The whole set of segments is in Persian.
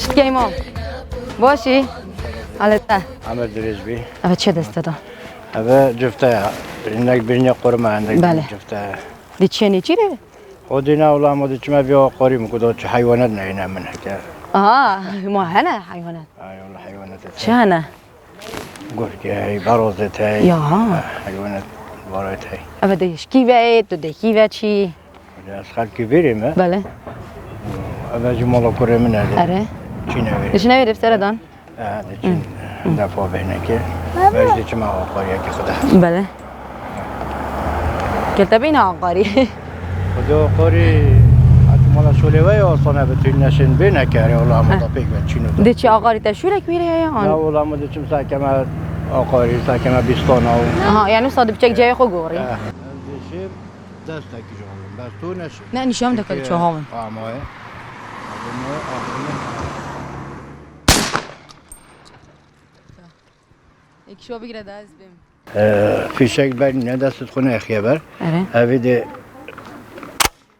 چی ایمان باشی حالتا عمر درزبی اوه چه دسته دا اوه جفته برینک برینک قرمه اندک بله. جفته دی چیه نیچی ره خودی نه ولی ما چه بیا قاری میکرد چه حیوانات نه منه که ما هنه حیوانات ولی حیوانات چه هنه گرگه برازت هی یا حیوانات وارد هی اوه دیش کیوه تو دی کیوه چی از خلکی بریم بله اوه جمالا کره منه اره چی نوی دیش نوی رفت دان چین دفعه بینه که ولی چه ما قاری که خدا بله کلتا بین آقاری خدا قاری حتی مالا سولیوه آسانه بتوین نشین بینه که ولی اما دا پیک و چینو دا دی چی آقاری تشورک بیره یا نه آن ولی اما دا چم ساکمه آقاری ساکمه بیستانه آها یعنی صادب چک جای خو گوری دیشیم دست تکی جامون بس تو نشین نه نشام دکل چه هاون آماه یک شو بگیره دست بیم فیشک بر نه دستت خونه اخیه بر اره اوی ده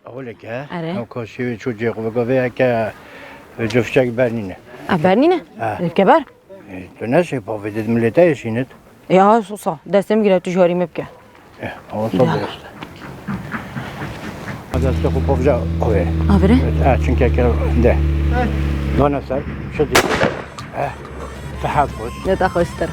اوله که آره. او کاشی چوچی خوبه گوه که جفتشک بر نینه برنینه که بر تو نشی پا ویدید ملیته ایشینید یا سوسا دستم گیره تو جاری مبکه آقا صبح درسته دست خوب پاوجا اوه آبره چونکه که ده دانه سر شدی صحت خوش نه تا خوشتر